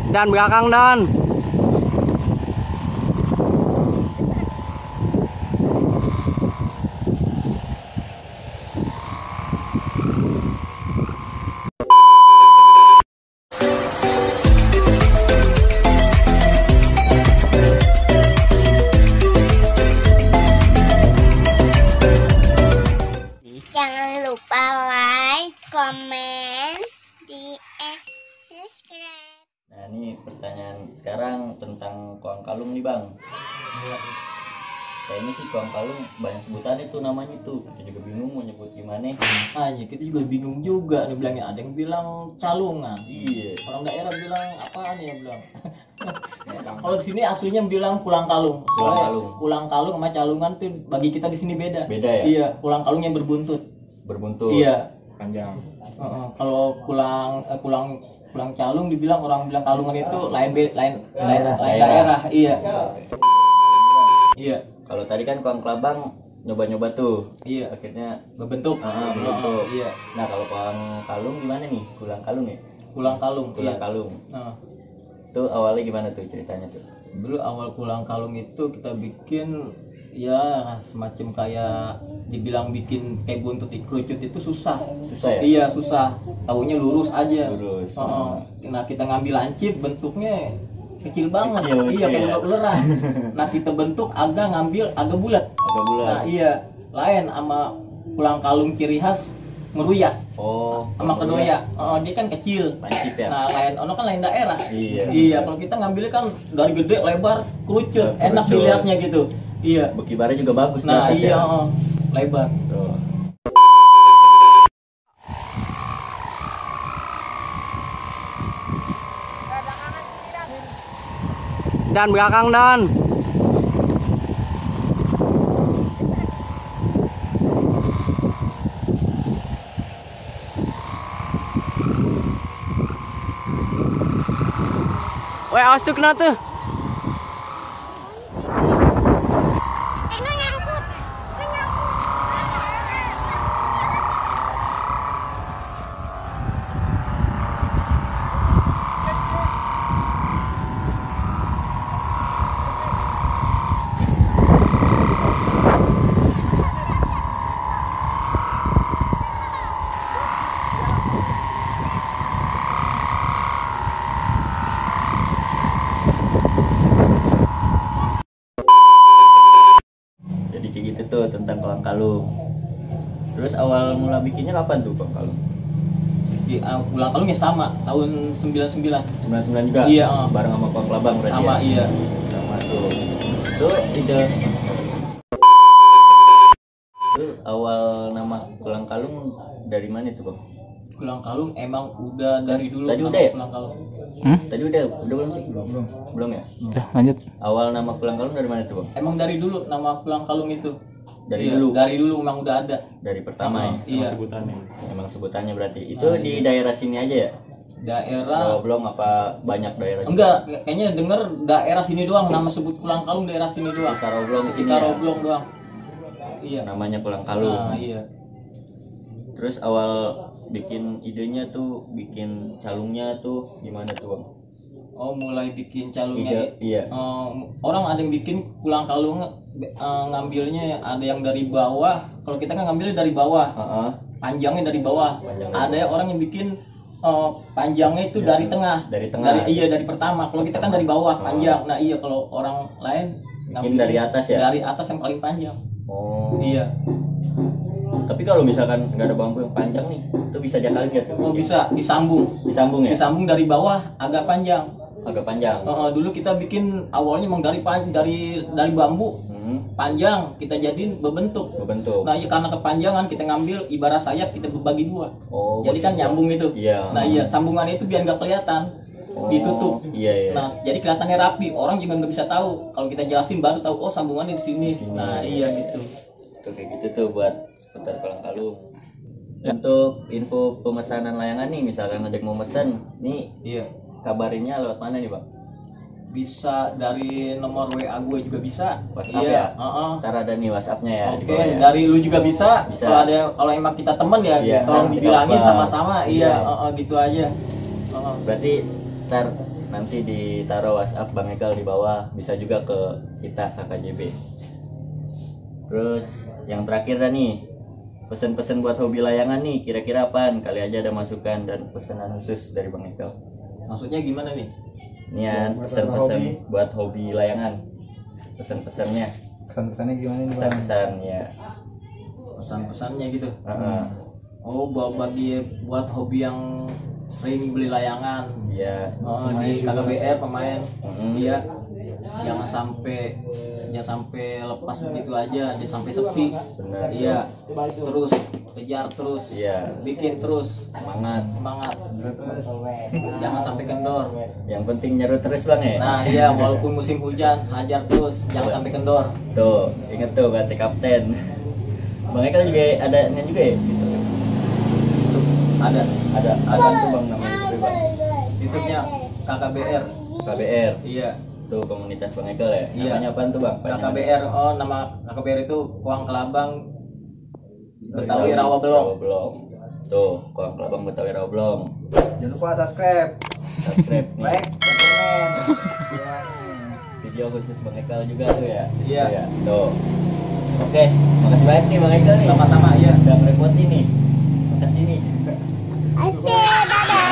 Dan belakang dan. Jangan lupa like, komen, subscribe. Nah, ini pertanyaan sekarang tentang koang kalung nih, Bang. Kayaknya sih koang kalung banyak sebutan itu namanya tuh. Kita juga bingung mau nyebut gimana. Aja kita juga bingung juga nih bilangnya. Ada yang bilang calungan. Iya. Orang daerah bilang apaan ya bilang. Kalau di sini aslinya bilang pulang kalung. Pulang Soalnya kalung. Pulang kalung sama calungan tuh bagi kita di sini beda. Beda ya? Iya, pulang kalung yang berbuntut. Berbuntut. Iya. Panjang. Kalau pulang calung dibilang orang bilang kalungan itu lain daerah. Iya. Iya. Kalau tadi kan koang kelabang nyoba-nyoba tuh. Iya. Akhirnya Berbentuk. berbentuk. Iya. Nah, kalau koang kalung gimana nih? Pulang kalung ya? Pulang kalung. Pulang Iya. kalung. Nah, Itu awalnya gimana tuh ceritanya tuh? dulu awal pulang kalung itu kita bikin ya semacam kayak dibilang bikin kayak buntut kerucut itu susah. Susah ya? Iya susah. Taunya lurus aja. Lurus. Nah kita ngambil lancip bentuknya kecil banget. Kecil, Iya kecil kayak ya? uleran. Nah kita bentuk agak bulat. Agak bulat. Nah iya lain sama pulang kalung ciri khas meruya Oh, sama kedoya. Dia kan kecil. Lancip ya? Nah lain ono kan lain daerah. Iya. Iya, kalau kita ngambilnya kan dari gede, lebar, kerucut, Kerucut. enak dilihatnya gitu. Iya. Bekibarnya juga bagus di Nah, atas iya, ya? lebar. Tuh. Dan belakang dan. Weh, awas tuh kena tuh. Nyangkut. Jadi kayak gitu tuh tentang koang kalung. Terus awal mula bikinnya kapan tuh koang kalung? Pulang kalungnya sama, tahun 99. 99 juga? Iya, Bareng sama koang kelabang berarti Sama ya? iya. Sama tuh. Itu ide. Itu awal nama koang kalung dari mana tuh, Bang? Pulang kalung emang udah dari dulu Tadi sama udah ya? pulang kalung. Tadi udah belum sih? Belum ya? Udah, lanjut. Awal nama koang kalung dari mana tuh, Bang? Emang dari dulu nama pulang kalung itu. Dari Iya, dulu? Dari dulu emang udah ada. Dari pertama ya? Iya. Emang sebutannya berarti. Itu Nah, di iya. daerah sini aja ya? Daerah Belum apa banyak daerah juga? enggak, kayaknya denger daerah sini doang nama sebut pulang kalung daerah sini doang. Sekitar Oblong sini Sekitar ya? Oblong doang. Iya. Namanya koang kalung. Nah, iya. Terus awal bikin idenya tuh, bikin calungnya tuh gimana tuh, Bang? Oh, mulai bikin calungnya. Iya. Orang ada yang bikin pulang kalung ngambilnya ada yang dari bawah. Kalau kita kan ngambilnya dari bawah, Heeh. panjangnya dari bawah. Panjangnya Ada orang yang bikin panjangnya itu dari tengah. Dari tengah. Dari pertama. Kalau kita kan dari bawah panjang. Nah iya kalau orang lain Bikin dari atas ya? Dari atas yang paling panjang. Oh. Iya. Tapi kalau misalkan nggak ada bambu yang panjang nih, itu bisa diakalin nggak tuh? Oh bisa disambung. Disambung ya? Disambung dari bawah agak panjang. Agak panjang. Dulu kita bikin awalnya emang dari bambu panjang kita jadiin berbentuk. Berbentuk. Nah iya karena kepanjangan kita ngambil ibarat sayap kita berbagi dua. Oh. Jadi kan nyambung itu. Iya. Nah iya sambungannya itu biar nggak kelihatan. Oh, Ditutup. Iya iya. Nah jadi kelihatannya rapi. Orang juga nggak bisa tahu. Kalau kita jelasin baru tahu oh sambungannya di sini. Nah iya gitu. Tuh kayak gitu tuh buat seputar kolang kalung. Ya. Untuk info pemesanan layangan nih, misalkan ada yang mau mesen, nih Iya. kabarinnya lewat mana nih, Bang? Bisa dari nomor WA gue juga bisa. WhatsApp Iya. ya? Ntar ada nih WhatsAppnya ya di Oke, bawah ya. dari lu juga bisa. Bisa. Kalau emang kita temen ya, Iya, tolong kita dibilangin apa. sama-sama. Iya. Iya, gitu aja. Berarti ntar nanti ditaruh WhatsApp Bang Ekal di bawah, bisa juga ke kita KKJB. Terus yang terakhir dah nih, pesan-pesan buat hobi layangan nih, kira-kira apaan? Kali aja ada masukan dan pesanan khusus dari Bang Ekal. Maksudnya gimana nih? Nian, pesan-pesan buat hobi layangan. Pesan-pesannya. Pesan-pesannya gimana nih, Bang? Pesan-pesannya. Pesan-pesannya gitu. Heeh. Oh, buat hobi yang sering beli layangan. Iya. Oh, di KKBR pemain. Mm. Iya. Jangan sampai lepas begitu aja, jangan sampai sepi. Benar. Iya. Terus kejar terus. Iya. Bikin terus. Semangat. Terus Jangan sampai kendor. Yang penting nyeru terus Bang ya. Nah, iya, walaupun musim hujan, hajar terus, jangan sampai kendor. Tuh, inget tuh kata kapten. Bang Ekal juga ada juga ya? Gitu. Ada Ada tuh Bang namanya itu Bang. YouTube-nya KKBR. KBR. Iya. Tuh komunitas Bang Ekal ya. Iya. Namanya apaan tuh Bang? KKBR. Oh, nama KKBR itu Kuang Kelabang Betawi Rawa Belong. Rawa Belong. Tuh, Kuang Kelabang Betawi Rawa Belong. jangan lupa subscribe, Subscribe nih. like, dan komen. Iya. Video khusus Bang Ekal juga tuh ya. di Iya. situ ya. Tuh. Oke, makasih banyak nih Bang Ekal nih. Sama-sama ya. Udah ngerepotin nih. Makasih nih. Asik, dadah.